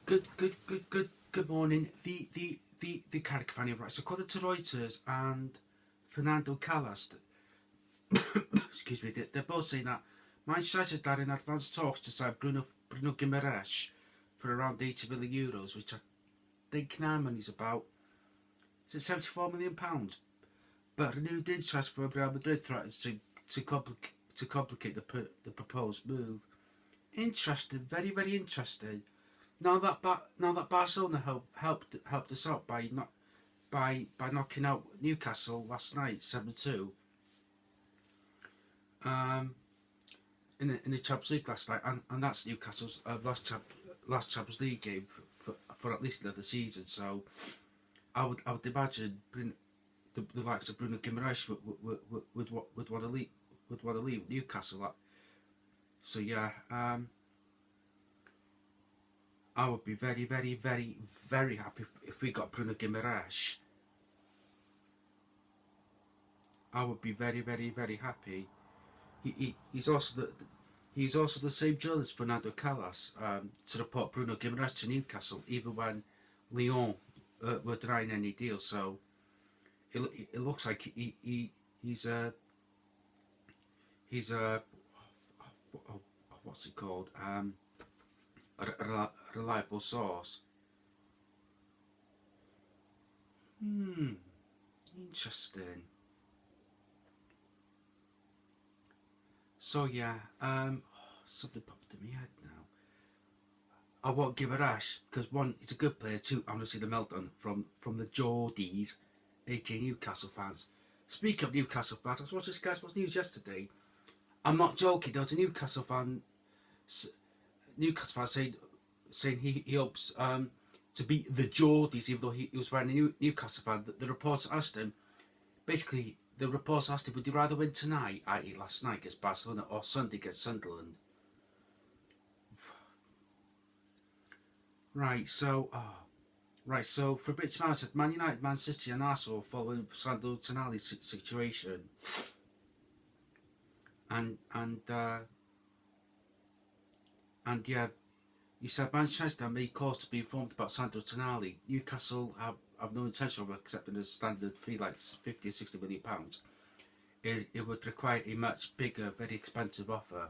Good morning. The Caricafani, right? So according to Reuters and Fernando Kallas, excuse me, they're both saying that Manchester United are in advanced talks to sign Bruno Guimaraes for around €80 million, which I think now money's about, is it £74 million? But renewed interest from Real Madrid threatens to complicate the proposed move. Interesting, very interesting. Now that Barcelona helped us out by knocking out Newcastle last night 7-2 in the Champions League last night, and that's Newcastle's last Champions League game for at least another season. So I would imagine the likes of Bruno Guimaraes would want to leave Newcastle. So yeah, I would be very happy if we got Bruno Guimaraes. I would be very happy. He's also the same journalist Fernando Kallas to report Bruno Guimaraes to Newcastle, even when Lyon were denying any deal. So it looks like he's what's it called, a reliable source. Interesting. So yeah, something popped in my head now. I won't give a rash because one, he's a good player. Two, I'm going to see the meltdown from the Geordies, aka Newcastle fans. Speaking of Newcastle fans, I was watching this guy's news yesterday. I'm not joking. There was a Newcastle fan saying he hopes to beat the Geordies, even though he was wearing a Newcastle fan. The reporter asked him, basically, the reporter asked him, would you rather win tonight, i.e. last night against Barcelona, or Sunday against Sunderland? Right, so Fabrizio Romano said Man United, Man City and Arsenal following Sandro Tonali's situation. And yeah, he said Manchester may cause to be informed about Sandro Tonali. Newcastle have no intention of accepting a standard fee like £50 or £60 million. It would require a much bigger, very expensive offer,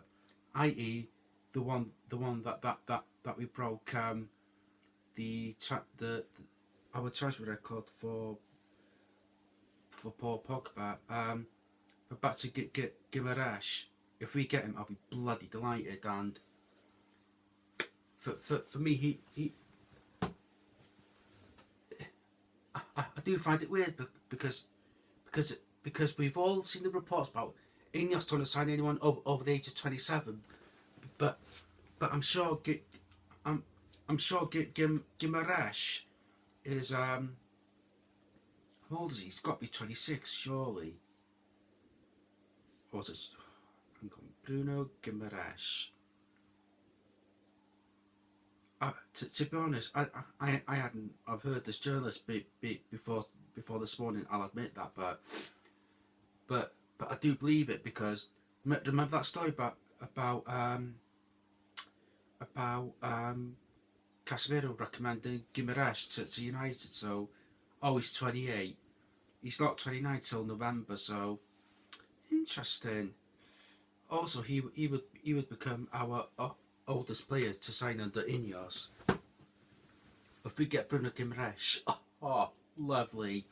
i.e. the one that we broke our transfer record for Paul Pogba. We're about to get Guimaraes. If we get him, I'll be bloody delighted. And for me, I do find it weird because we've all seen the reports about Ineos trying to sign anyone over the age of 27, but I'm sure Guimaraes is how old is he? He's got to be 26, surely. Or is it? I'm going Bruno Guimaraes. To be honest, I hadn't. I've heard this journalist before this morning. I'll admit that, but I do believe it because remember that story about Casemiro recommending Guimaraes to United. So, he's 28. He's not 29 till November. So, interesting. Also, he would become our oldest player to sign under Ineos. If we get Bruno Guimaraes, lovely.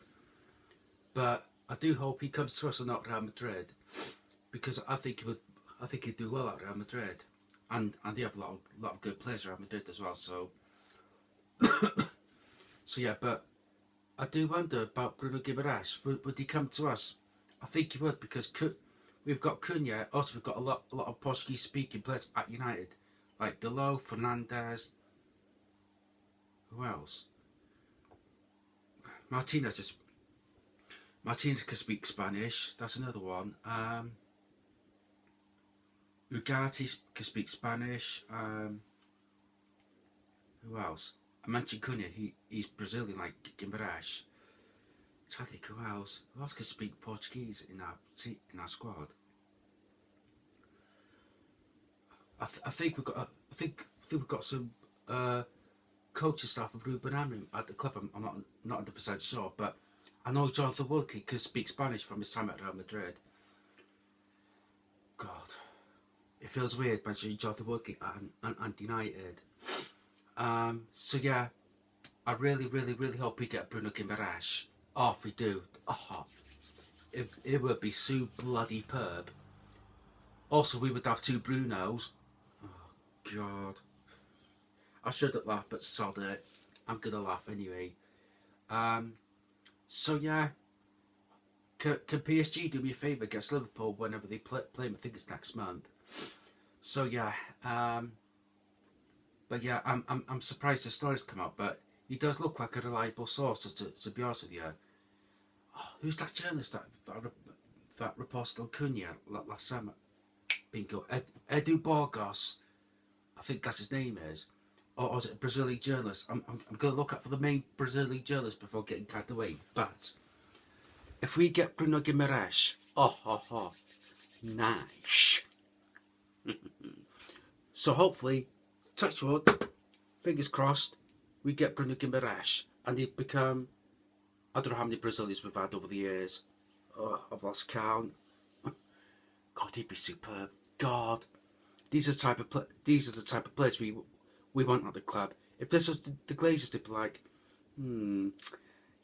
But I do hope he comes to us and not Real Madrid, because I think he'd do well at Real Madrid, and they have a lot of good players at Real Madrid as well. So yeah, but I do wonder about Bruno Guimaraes. Would he come to us? I think he would, because we've got Cunha. Also, we've got a lot of Portuguese speaking players at United, like Delo, Fernandez. Who else? Martinez can speak Spanish. That's another one. Ugarte can speak Spanish. Who else? I mentioned Cunha. He's Brazilian, like Guimaraes. So I think who else can speak Portuguese in our squad? I think we've got some coaching staff of Ruben Amorim at the club. I'm not 100% sure, but I know Jonathan Woodley can speak Spanish from his time at Real Madrid. God, it feels weird mentioning Jonathan Woodley and United. So yeah, I really hope we get Bruno Guimaraes. Oh, if we do, it would be so bloody perb. Also, we would have 2 Brunos. Oh God, I shouldn't laugh, but sod it. I'm gonna laugh anyway. So yeah, can PSG do me a favour against Liverpool whenever they play them? I think it's next month. So yeah, but yeah, I'm surprised the stories come out, but he does look like a reliable source. To be honest with you, who's that journalist that reported on Cunha last summer? Bingo, Edu Borgos, I think that's his name is, or is it a Brazilian journalist? I'm going to look up for the main Brazilian journalist before getting carried away. But if we get Bruno Guimaraes, nice. So hopefully, touch wood, fingers crossed, we get Bruno Guimaraes and he'd become, I don't know how many Brazilians we've had over the years. I've lost count. God, he'd be superb. God, these are the type of players we want at the club. If this was the Glazers, they'd be like,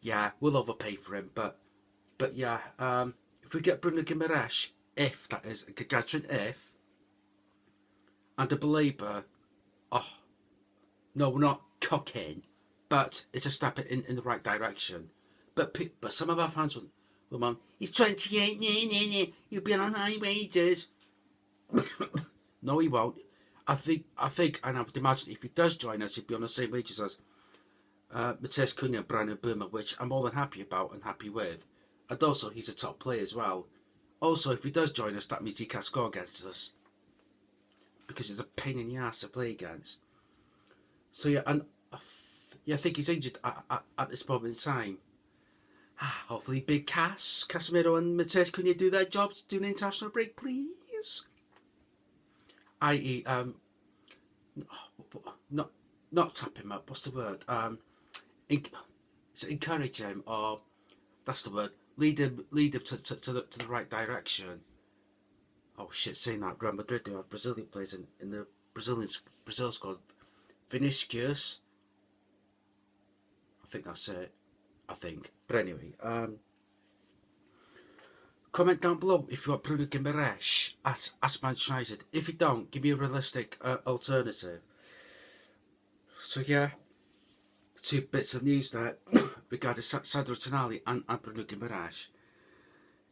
yeah, we'll overpay for him, but yeah, if we get Bruno Guimaraes, if that is a gargantuan if, and a belabor, no, we're not cocking, but it's a step in the right direction. But some of our fans will man, he's 28, you'll be on high wages. No, he won't. I think, and I would imagine if he does join us, he'd be on the same wages as Matheus Cunha and Brian Burma, which I'm more than happy about and happy with. And also, he's a top player as well. Also, if he does join us, that means he can't score against us, because it's a pain in the ass to play against. So yeah, and I think he's injured at this moment in time. Hopefully, Big Casemiro and Matheus Cunha do their jobs, do an international break, please. I.e., not tap him up. What's the word? Encourage him, or that's the word. Lead him to the right direction. Oh shit! Saying that, Real Madrid do have Brazilian players in the Brazil squad. Vinicius. I think that's it. But anyway, comment down below if you want Bruno Guimaraes as Manchester United. If you don't, give me a realistic alternative. So yeah, 2 bits of news there regarding Sandro Tonali and Bruno Guimaraes.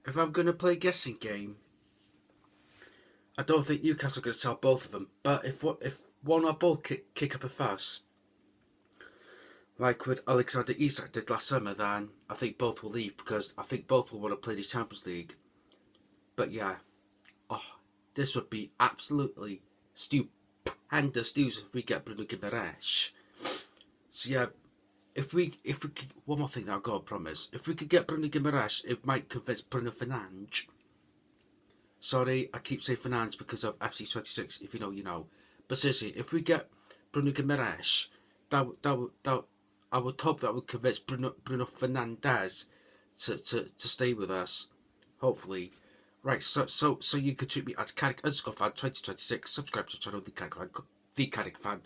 If I'm going to play a guessing game, I don't think Newcastle are going to sell both of them. But if one or both kick up a fuss, like with Alexander Isak did last summer, then I think both will leave, because I think both will want to play the Champions League. But yeah, this would be absolutely stupendous news if we get Bruno Guimaraes. So yeah, if we one more thing that I've got to promise, if we could get Bruno Guimaraes, it might convince Bruno Fernandes. Sorry, I keep saying Fernandes because of FC26. If you know, you know. But seriously, if we get Bruno Guimaraes, that I would hope that would convince Bruno Fernandes to stay with us. Hopefully. Right, so you can tweet me at Carrick_fan2026. Subscribe to the channel, The Carrick Fan.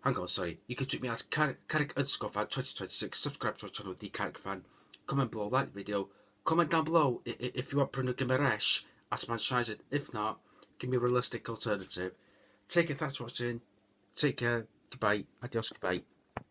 Hang on, sorry. You can tweet me at Carrick_fan2026. Subscribe to the channel, The Carrick Fan. Comment below, like the video. Comment down below if you want Bruno Guimaraes as Manchester United. If not, give me a realistic alternative. Take care, thanks for watching. Take care. Goodbye. Adios, goodbye.